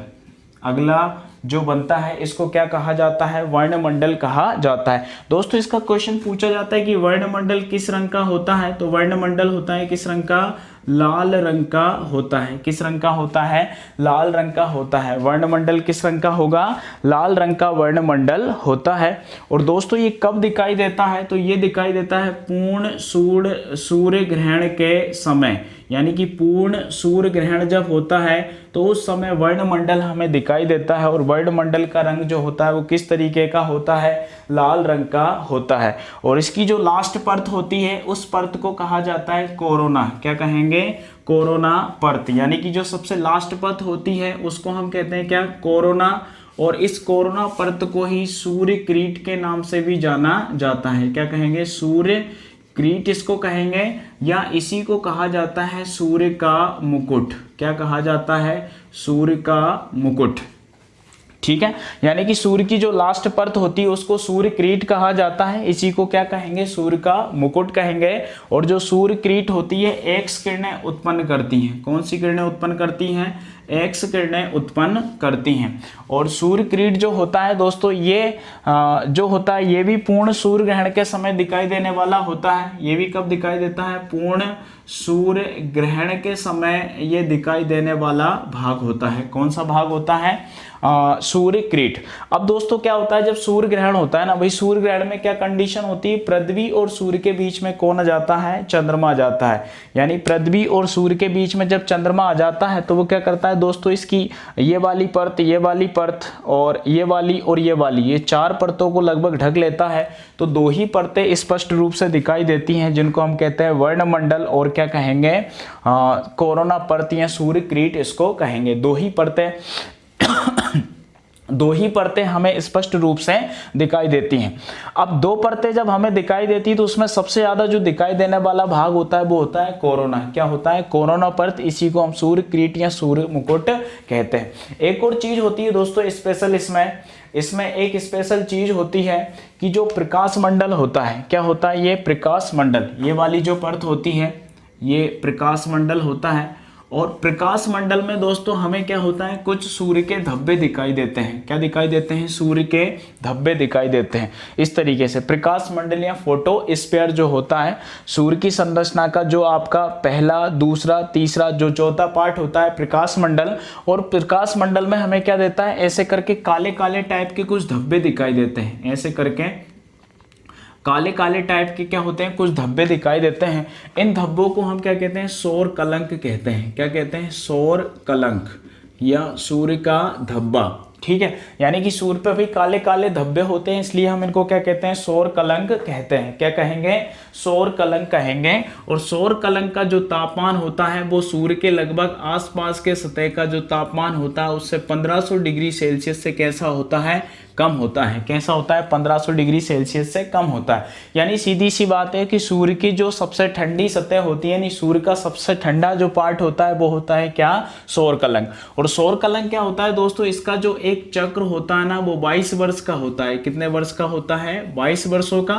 अगला जो बनता है इसको क्या कहा जाता है? वर्णमंडल कहा जाता है। दोस्तों इसका क्वेश्चन पूछा जाता है कि वर्णमंडल किस रंग का होता है? तो वर्णमंडल होता है किस रंग का? लाल रंग का होता है। किस रंग का होता है? लाल रंग का होता है। वर्णमंडल किस रंग का होगा? लाल रंग का वर्णमंडल होता है। और दोस्तों ये कब दिखाई देता है? तो ये दिखाई देता है पूर्ण सूर्य ग्रहण के समय, यानी कि पूर्ण सूर्य ग्रहण जब होता है तो उस समय वर्णमंडल हमें दिखाई देता है। और वर्णमंडल का रंग जो होता है वो किस तरीके का होता है? लाल रंग का होता है। और इसकी जो लास्ट परत होती है उस परत को कहा जाता है कोरोना। क्या कहेंगे? कोरोना परत। यानी कि जो सबसे लास्ट परत होती है उसको हम कहते हैं क्या? कोरोना। और इस कोरोना परत को ही सूर्य क्रीट के नाम से भी जाना जाता है। क्या कहेंगे? सूर्य क्रीट इसको कहेंगे, या इसी को कहा जाता है सूर्य का मुकुट। क्या कहा जाता है? सूर्य का मुकुट। ठीक है, यानी कि सूर्य की जो लास्ट परत होती है उसको सूर्य क्रीट कहा जाता है। इसी को क्या कहेंगे? सूर्य का मुकुट कहेंगे। और जो सूर्य क्रीट होती है एक्स किरणें उत्पन्न करती हैं। कौन सी किरणें उत्पन्न करती हैं? एक्स किरणें उत्पन्न करती हैं। और सूर्य क्रीट जो होता है दोस्तों, ये जो होता है ये भी पूर्ण सूर्य ग्रहण के समय दिखाई देने वाला होता है। ये भी कब दिखाई देता है? पूर्ण सूर्य ग्रहण के समय ये दिखाई देने वाला भाग होता है। कौन सा भाग होता है? सूर्य क्रीट। अब दोस्तों क्या होता है जब सूर्य ग्रहण होता है ना भाई, सूर्य ग्रहण में क्या कंडीशन होती है? पृथ्वी और सूर्य के बीच में कौन आ जाता है? चंद्रमा आ जाता है। यानी पृथ्वी और सूर्य के बीच में जब चंद्रमा आ जाता है तो वो क्या करता है दोस्तों? इसकी ये वाली परत, ये वाली परत और ये वाली, ये चार परतों को लगभग ढक लेता है। तो दो ही परतें स्पष्ट रूप से दिखाई देती हैं जिनको हम कहते हैं वर्णमंडल और क्या कहेंगे? कोरोना परत या सूर्य क्रीट इसको कहेंगे। दो ही परतें हमें स्पष्ट रूप से दिखाई देती हैं। अब दो परतें जब हमें दिखाई देती है तो उसमें सबसे ज्यादा जो दिखाई देने वाला भाग होता है वो होता है कोरोना। क्या होता है? कोरोना परत। इसी को हम सूर्य क्रीट या सूर्य मुकुट कहते हैं। एक और चीज होती है दोस्तों स्पेशल, इसमें एक स्पेशल चीज होती है कि जो प्रकाश मंडल होता है, क्या होता है? ये प्रकाश मंडल, ये वाली जो परत होती है ये प्रकाश मंडल होता है। और प्रकाश मंडल में दोस्तों हमें क्या होता है? कुछ सूर्य के धब्बे दिखाई देते हैं। क्या दिखाई देते हैं? सूर्य के धब्बे दिखाई देते हैं। इस तरीके से प्रकाश मंडल या फोटोस्फीयर जो होता है, सूर्य की संरचना का जो आपका पहला, दूसरा, तीसरा, जो चौथा पार्ट होता है प्रकाश मंडल। और प्रकाश मंडल में हमें क्या देता है? ऐसे करके काले काले टाइप के कुछ धब्बे दिखाई देते हैं। ऐसे करके काले काले टाइप के क्या होते हैं? कुछ धब्बे दिखाई देते हैं। इन धब्बों को हम क्या कहते हैं? सौर कलंक कहते हैं। क्या कहते हैं? सौर कलंक या सूर्य का धब्बा। ठीक है, यानी कि सूर्य पे भी काले काले धब्बे होते हैं, इसलिए हम इनको क्या कहते हैं? सौर कलंक कहते हैं। क्या कहेंगे? सौर कलंक कहेंगे। और सौर कलंक का जो तापमान होता है वो सूर्य के लगभग आसपास के सतह का जो तापमान होता है उससे 1500 डिग्री सेल्सियस से कैसा होता है? कम होता है। कैसा होता है? 1500 डिग्री सेल्सियस से कम होता है। यानी सीधी सी बात है कि सूर्य की जो सबसे ठंडी सतह होती है, यानी सूर्य का सबसे ठंडा जो पार्ट होता है वो होता है क्या? सौर कलंक। और सौर कलंक क्या होता है दोस्तों? इसका जो एक चक्र होता है ना वो 22 वर्ष का होता है। कितने वर्ष का होता है? 22 वर्षों का।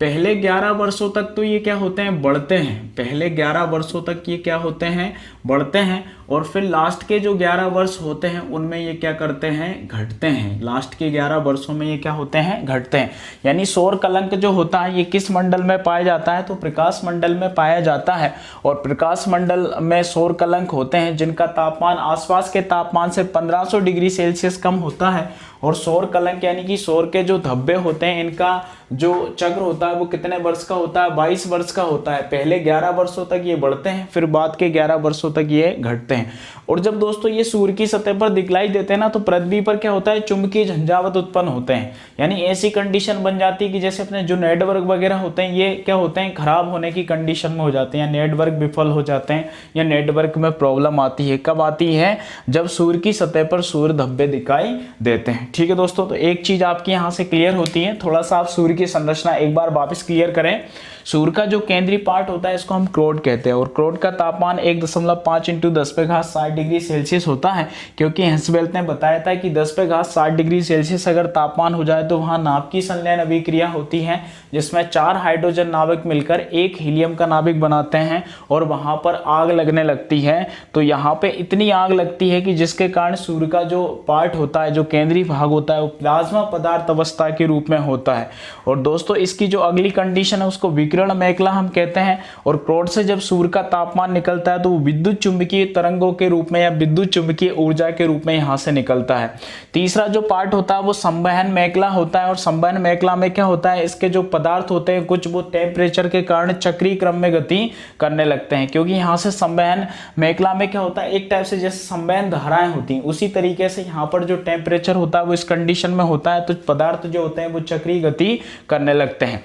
पहले 11 वर्षों तक तो ये क्या होते हैं? बढ़ते हैं। पहले 11 वर्षों तक ये क्या होते हैं? बढ़ते हैं। और फिर लास्ट के जो 11 वर्ष होते हैं उनमें ये क्या करते हैं, घटते हैं। लास्ट के 11 वर्षों में ये क्या होते हैं, घटते हैं। यानी सौर कलंक जो होता है ये किस मंडल में पाया जाता है, तो प्रकाश मंडल में पाया जाता है। और प्रकाश मंडल में सौर कलंक होते हैं जिनका तापमान आसपास के तापमान से 1500 डिग्री सेल्सियस कम होता है। और सौर कलंक यानी कि सौर के जो धब्बे होते हैं इनका जो चक्र होता है वो कितने वर्ष का होता है, 22 वर्ष का होता है। पहले 11 वर्षों तक ये बढ़ते हैं, फिर बाद के 11 वर्षों तक ये घटते हैं। और जब दोस्तों ये सूर्य की सतह पर दिखलाई देते हैं ना, तो पृथ्वी पर क्या होता है, चुंबकीय झंझावात उत्पन्न होते हैं। यानी ऐसी कंडीशन बन जाती है कि जैसे अपने जो नेटवर्क वगैरह होते हैं ये क्या होते हैं, खराब होने की कंडीशन में हो जाते हैं, या नेटवर्क विफल हो जाते हैं, या नेटवर्क में प्रॉब्लम आती है। कब आती है, जब सूर्य की सतह पर सूर्य धब्बे दिखाई देते हैं। ठीक है दोस्तों, तो एक चीज आपकी यहाँ से क्लियर होती है। थोड़ा सा आप सूर्य की संरचना एक बार वापस क्लियर करें। सूर्य का जो केंद्रीय पार्ट होता है इसको हम क्रोड कहते हैं, और क्रोड का तापमान 1.5 × 10⁻60 डिग्री सेल्सियस होता है। क्योंकि हंसबेल्ट ने बताया था कि 10⁻60 डिग्री सेल्सियस अगर तापमान हो जाए तो वहाँ नाभिक की संलयन अभिक्रिया होती है, जिसमें 4 हाइड्रोजन नाभिक मिलकर एक हीलियम का नाभिक बनाते हैं, और वहाँ पर आग लगने लगती है। तो यहाँ पे इतनी आग लगती है कि जिसके कारण सूर्य का जो पार्ट होता है, जो केंद्रीय भाग होता है, वो प्लाज्मा पदार्थ अवस्था के रूप में होता है। और दोस्तों इसकी जो अगली कंडीशन है उसको विकिरण मेखला हम कहते हैं। और क्रोड से जब सूर्य का तापमान निकलता है तो वो विद्युत चुंबकीय तरंगों के रूप में या विद्युत चुंबकीय ऊर्जा के रूप में यहाँ से निकलता है। तीसरा जो पार्ट होता है वो संवहन मेखला होता है। और संवहन मेखला में क्या होता है, इसके जो पदार्थ होते हैं कुछ वो टेम्परेचर के कारण चक्रीय क्रम में गति करने लगते हैं। क्योंकि यहाँ से संवहन मेखला में क्या होता है, एक टाइप से जैसे संवहन धाराएं होती हैं, उसी तरीके से यहाँ पर जो टेम्परेचर होता है वो इस कंडीशन में होता है, तो पदार्थ जो होते हैं वो चक्रीय गति करने लगते हैं।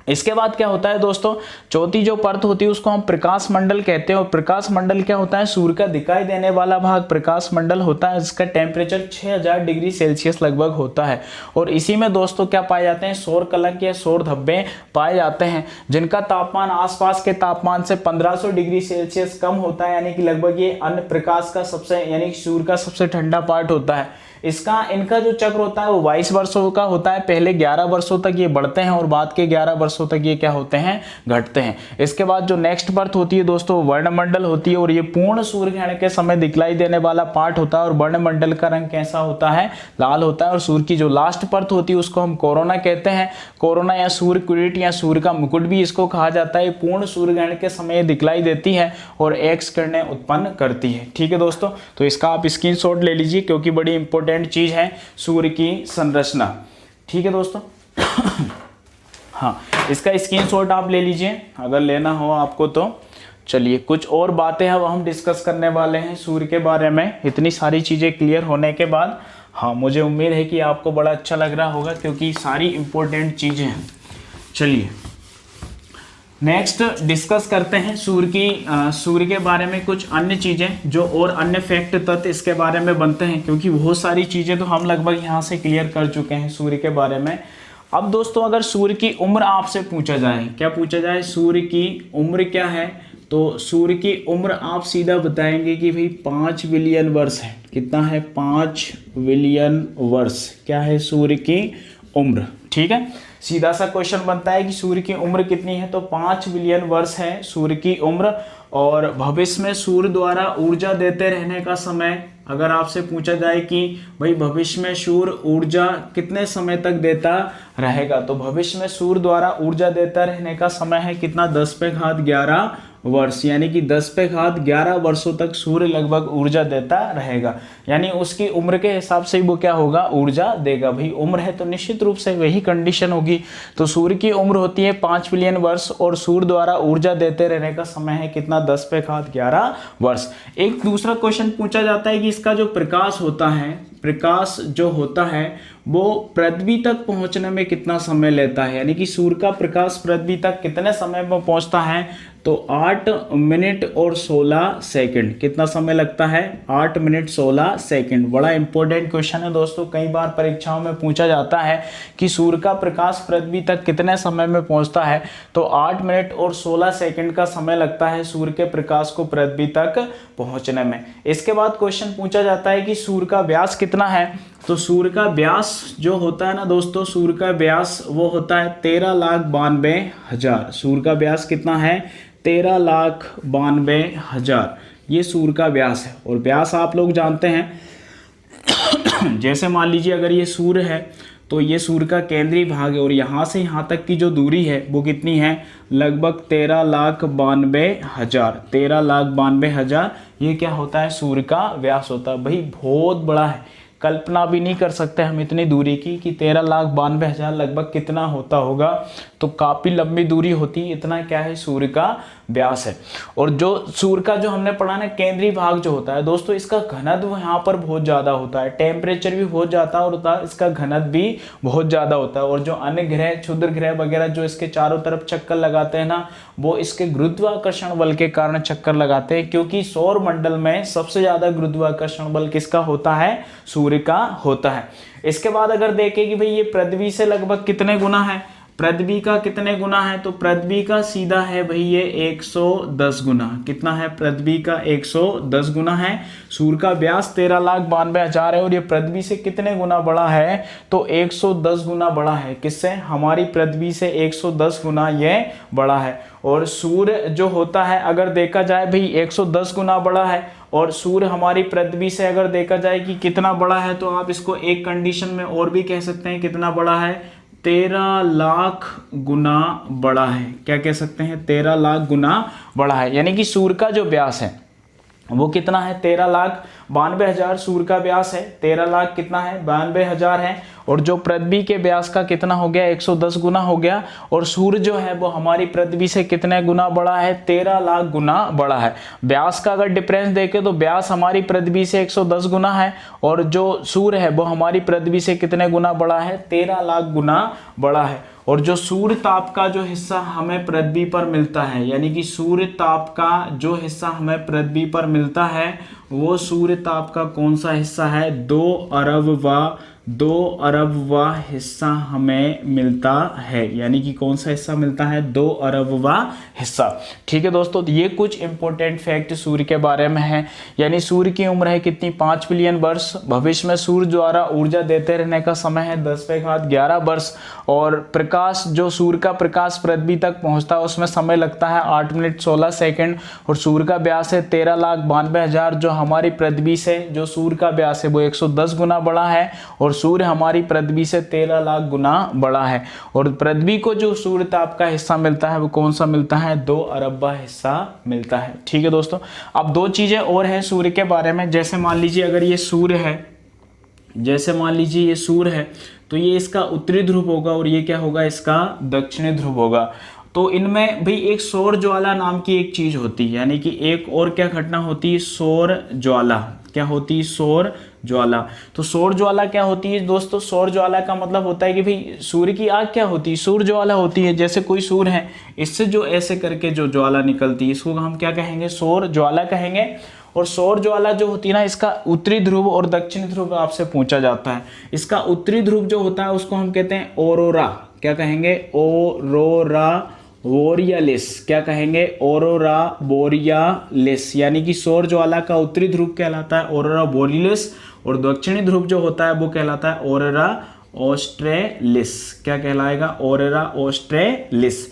इसके बाद क्या होता है दोस्तों, चौथी जो परत होती है उसको हम प्रकाश मंडल कहते हैं। और प्रकाश मंडल क्या होता है, सूर्य का दिखाई देने वाला भाग प्रकाश मंडल होता है, जिसका टेम्परेचर 6000 डिग्री सेल्सियस लगभग होता है। और इसी में दोस्तों क्या पाए जाते हैं, सौर कलंक या सौर धब्बे पाए जाते हैं, जिनका तापमान आसपास के तापमान से 1500 डिग्री सेल्सियस कम होता है। यानी कि लगभग ये अन्य प्रकाश का सबसे, यानी सूर्य का सबसे ठंडा पार्ट होता है। इनका जो चक्र होता है वो 22 वर्षों का होता है। पहले 11 वर्षों तक ये बढ़ते हैं और बाद के 11 वर्षों तक ये क्या होते हैं, घटते हैं। इसके बाद जो नेक्स्ट बर्थ होती है दोस्तों वर्णमंडल होती है, और ये पूर्ण सूर्य ग्रहण के समय दिखलाई देने वाला पार्ट होता है। और वर्णमंडल का रंग कैसा होता है, लाल होता है। और सूर्य की जो लास्ट बर्थ होती है उसको हम कोरोना कहते हैं। कोरोना या सूर्य किरीट या सूर्य का मुकुट भी इसको कहा जाता है। पूर्ण सूर्य ग्रहण के समय दिखलाई देती है और एक्स किरणें उत्पन्न करती है। ठीक है दोस्तों, तो इसका आप स्क्रीनशॉट ले लीजिए क्योंकि बड़ी इंपॉर्टेंट चीज है सूर्य की संरचना। ठीक है दोस्तों हाँ, इसका स्क्रीनशॉट आप ले लीजिए अगर लेना हो आपको तो। चलिए कुछ और बातें अब हम डिस्कस करने वाले हैं सूर्य के बारे में। इतनी सारी चीजें क्लियर होने के बाद हाँ, मुझे उम्मीद है कि आपको बड़ा अच्छा लग रहा होगा क्योंकि सारी इंपॉर्टेंट चीजें हैं। चलिए नेक्स्ट डिस्कस करते हैं सूर्य के बारे में कुछ अन्य चीज़ें जो और अन्य फैक्ट तथ्य इसके बारे में बनते हैं, क्योंकि बहुत सारी चीज़ें तो हम लगभग यहाँ से क्लियर कर चुके हैं सूर्य के बारे में। अब दोस्तों अगर सूर्य की उम्र आपसे पूछा जाए, क्या पूछा जाए, सूर्य की उम्र क्या है, तो सूर्य की उम्र आप सीधा बताएंगे कि भाई 5 बिलियन वर्ष है। कितना है, 5 बिलियन वर्ष क्या है सूर्य की उम्र। ठीक है, सीधा सा क्वेश्चन बनता है कि सूर्य की उम्र कितनी है, तो 5 बिलियन वर्ष है सूर्य की उम्र। और भविष्य में सूर्य द्वारा ऊर्जा देते रहने का समय अगर आपसे पूछा जाए कि भाई भविष्य में सूर्य ऊर्जा कितने समय तक देता रहेगा, तो भविष्य में सूर्य द्वारा ऊर्जा देता रहने का समय है कितना, 10⁻11 वर्ष। यानी कि 10⁻11 वर्षों तक सूर्य लगभग ऊर्जा देता रहेगा। यानी उसकी उम्र के हिसाब से वो क्या होगा, ऊर्जा देगा। भाई उम्र है तो निश्चित रूप से वही कंडीशन होगी। तो सूर्य की उम्र होती है 5 बिलियन वर्ष और सूर्य द्वारा ऊर्जा देते रहने का समय है कितना, 10⁻11 वर्ष। एक दूसरा क्वेश्चन पूछा जाता है कि इसका जो प्रकाश होता है, प्रकाश जो होता है वो पृथ्वी तक पहुंचने में कितना समय लेता है। यानी कि सूर्य का प्रकाश पृथ्वी तक कितने समय में पहुंचता है, तो 8 मिनट और 16 सेकंड। कितना समय लगता है, 8 मिनट 16 सेकंड। बड़ा इंपॉर्टेंट क्वेश्चन है दोस्तों, कई बार परीक्षाओं में पूछा जाता है कि सूर्य का प्रकाश पृथ्वी तक कितने समय में पहुंचता है, तो 8 मिनट और 16 सेकंड का समय लगता है सूर्य के प्रकाश को पृथ्वी तक पहुंचने में। इसके बाद क्वेश्चन पूछा जाता है कि सूर्य का व्यास कितना है, तो सूर्य का व्यास जो होता है ना दोस्तों, सूर्य का व्यास वो होता है 13,92,000। सूर्य का व्यास कितना है, 13,92,000। ये सूर्य का व्यास है। और व्यास आप लोग जानते हैं जैसे मान लीजिए अगर ये सूर्य है तो ये सूर्य का केंद्रीय भाग है और यहाँ से यहाँ तक की जो दूरी है वो कितनी है, लगभग 13,92,000। 13,92,000 ये क्या होता है, सूर्य का व्यास होता है। भाई बहुत बड़ा है, कल्पना भी नहीं कर सकते हम इतनी दूरी की कि 13,92,000 लगभग कितना होता होगा। तो काफ़ी लंबी दूरी होती है, इतना क्या है सूर्य का व्यास है। और जो सूर्य का जो हमने पढ़ा ना केंद्रीय भाग जो होता है दोस्तों, इसका घनत्व यहाँ पर बहुत ज़्यादा होता है, टेम्परेचर भी बहुत ज़्यादा होता है, इसका घनत्व भी बहुत ज़्यादा होता है। और जो अन्य ग्रह, क्षुद्र ग्रह वगैरह जो इसके चारों तरफ चक्कर लगाते हैं ना, वो इसके गुरुत्वाकर्षण बल के कारण चक्कर लगाते हैं, क्योंकि सौर मंडल में सबसे ज़्यादा गुरुत्वाकर्षण बल किसका होता है, सूर्य का होता है। इसके बाद अगर देखें कि भाई ये पृथ्वी से लगभग कितने गुना है, पृथ्वी का कितने गुना है, तो पृथ्वी का सीधा है भाई ये 110 गुना। कितना है, पृथ्वी का 110 गुना है। सूर्य का व्यास 13,92,000 है और ये पृथ्वी से कितने गुना बड़ा है, तो 110 गुना बड़ा है। किससे, हमारी पृथ्वी से 110 गुना ये बड़ा है। और सूर्य जो होता है अगर देखा जाए भाई 110 गुना बड़ा है, और सूर्य हमारी पृथ्वी से अगर देखा जाए कि कितना बड़ा है, तो आप इसको एक कंडीशन में और भी कह सकते हैं कितना बड़ा है, 13 लाख गुना बड़ा है। क्या कह सकते हैं, 13 लाख गुना बड़ा है। यानी कि सूर्य का जो व्यास है वो कितना है, 13,92,000 सूर्य का व्यास है। 13 लाख कितना है, 92,000 है। और जो पृथ्वी के व्यास का कितना हो गया, 110 गुना हो गया। और सूर्य जो है वो हमारी पृथ्वी से कितने गुना बड़ा है, 13 लाख गुना बड़ा है। व्यास का अगर डिफरेंस देखें तो व्यास हमारी पृथ्वी से 110 गुना है, और जो सूर्य है वो हमारी पृथ्वी से कितने गुना बड़ा है, 13 लाख गुना बड़ा है। और जो सूर्य ताप का जो हिस्सा हमें पृथ्वी पर मिलता है, यानी कि सूर्य ताप का जो हिस्सा हमें पृथ्वी पर मिलता है, वो सूर्य ताप का कौन सा हिस्सा है, 2 अरबवा हिस्सा हमें मिलता है। यानी कि कौन सा हिस्सा मिलता है, 2 अरबवा हिस्सा। ठीक है दोस्तों, तो ये कुछ इंपॉर्टेंट फैक्ट सूर्य के बारे में है। यानी सूर्य की उम्र है कितनी, 5 बिलियन वर्ष। भविष्य में सूर्य द्वारा ऊर्जा देते रहने का समय है 10⁻11 वर्ष। और प्रकाश, जो सूर्य का प्रकाश पृथ्वी तक पहुंचता है उसमें समय लगता है 8 मिनट 16 सेकंड। और सूर्य का व्यास है 13,92,000, जो हमारी पृथ्वी से जो सूर्य का व्यास है वो 110 गुना बड़ा है। और सूर्य हमारी पृथ्वी से 13 लाख गुना बड़ा है। और पृथ्वी को जो सूर्य ताप का हिस्सा मिलता है वो कौन सा मिलता है, 2 अरबवा हिस्सा मिलता है। ठीक है दोस्तों, अब 2 चीजें और हैं सूर्य के बारे में। जैसे मान लीजिए अगर ये सूर्य है, जैसे मान लीजिए ये सूर्य है, तो ये इसका उत्तरी ध्रुव होगा और ये क्या होगा, इसका दक्षिणी ध्रुव होगा। तो इनमें भाई एक सौर ज्वाला नाम की एक चीज होती है, यानी कि एक और क्या घटना होती है, सौर ज्वाला। क्या होती है, सौर ज्वाला। तो सौर ज्वाला क्या होती है दोस्तों, सौर ज्वाला का मतलब होता है कि भाई सूर्य की आग क्या होती है, सूर्य ज्वाला होती है। जैसे कोई सूर्य है, इससे जो ऐसे करके जो ज्वाला निकलती है इसको हम क्या कहेंगे, सौर ज्वाला कहेंगे। और सौर ज्वाला जो होती है ना, इसका उत्तरी ध्रुव और दक्षिणी ध्रुव आपसे पूछा जाता है। इसका उत्तरी ध्रुव जो होता है उसको हम कहते हैं ऑरोरा। क्या कहेंगे, ऑरोरा बोरियालिस। क्या कहेंगे, ऑरोरा बोरियालिस। यानी कि सौर ज्वाला का उत्तरी ध्रुव कहलाता है ऑरोरा बोरियालिस, और दक्षिणी ध्रुव जो होता है वो कहलाता है ऑरोरा ऑस्ट्रेलिस। क्या कहलाएगा, ऑरोरा ऑस्ट्रेलिस।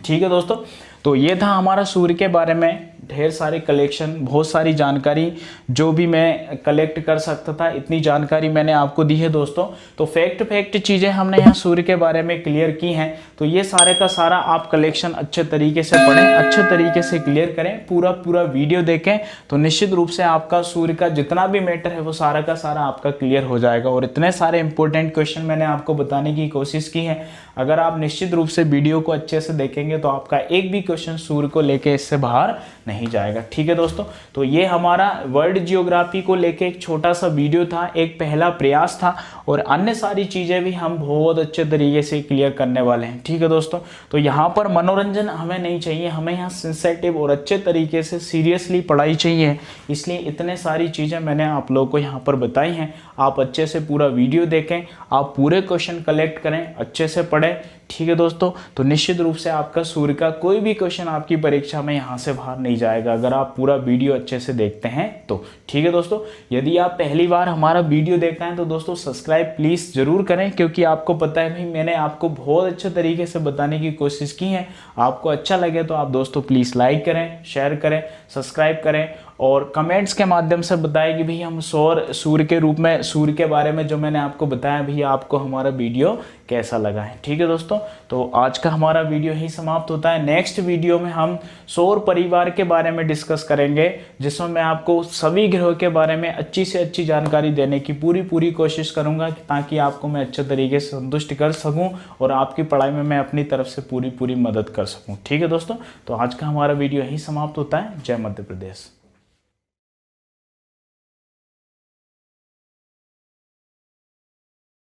ठीक है दोस्तों, तो ये था हमारा सूर्य के बारे में ढेर सारे कलेक्शन, बहुत सारी जानकारी जो भी मैं कलेक्ट कर सकता था, इतनी जानकारी मैंने आपको दी है दोस्तों। तो फैक्ट चीज़ें हमने यहाँ सूर्य के बारे में क्लियर की हैं। तो ये सारे का सारा आप कलेक्शन अच्छे तरीके से पढ़ें, अच्छे तरीके से क्लियर करें, पूरा वीडियो देखें, तो निश्चित रूप से आपका सूर्य का जितना भी मैटर है वो सारा का सारा आपका क्लियर हो जाएगा। और इतने सारे इंपॉर्टेंट क्वेश्चन मैंने आपको बताने की कोशिश की है। अगर आप निश्चित रूप से वीडियो को अच्छे से देखेंगे तो आपका एक भी क्वेश्चन सूर्य को लेके इससे बाहर नहीं जाएगा। ठीक है दोस्तों, तो ये हमारा वर्ल्ड जियोग्राफी को लेके एक छोटा सा वीडियो था, एक पहला प्रयास था, और अन्य सारी चीज़ें भी हम बहुत अच्छे तरीके से क्लियर करने वाले हैं। ठीक है दोस्तों, तो यहाँ पर मनोरंजन हमें नहीं चाहिए, हमें यहाँ सेंसिटिव और अच्छे तरीके से सीरियसली पढ़ाई चाहिए। इसलिए इतने सारी चीज़ें मैंने आप लोगों को यहाँ पर बताई हैं। आप अच्छे से पूरा वीडियो देखें, आप पूरे क्वेश्चन कलेक्ट करें, अच्छे से पढ़ें। ठीक है दोस्तों, तो निश्चित रूप से आपका सूर्य का कोई भी क्वेश्चन आपकी परीक्षा में यहाँ से बाहर नहीं जाएगा अगर आप पूरा वीडियो अच्छे से देखते हैं तो। ठीक है दोस्तों, यदि आप पहली बार हमारा वीडियो देखते हैं तो दोस्तों सब्सक्राइब प्लीज़ ज़रूर करें, क्योंकि आपको पता है भाई मैंने आपको बहुत अच्छे तरीके से बताने की कोशिश की है। आपको अच्छा लगे तो आप दोस्तों प्लीज़ लाइक करें, शेयर करें, सब्सक्राइब करें और कमेंट्स के माध्यम से बताएं कि भाई हम सौर सूर्य के रूप में, सूर्य के बारे में जो मैंने आपको बताया भैया आपको हमारा वीडियो कैसा लगा है। ठीक है दोस्तों, तो आज का हमारा वीडियो ही समाप्त होता है। नेक्स्ट वीडियो में हम सौर परिवार के बारे में डिस्कस करेंगे, जिसमें मैं आपको सभी ग्रहों के बारे में अच्छी से अच्छी जानकारी देने की पूरी कोशिश करूंगा, ताकि आपको मैं अच्छे तरीके से संतुष्ट कर सकूं और आपकी पढ़ाई में मैं अपनी तरफ से पूरी मदद कर सकूं। ठीक है दोस्तों, तो आज का हमारा वीडियो यही समाप्त होता है। जय मध्य प्रदेश।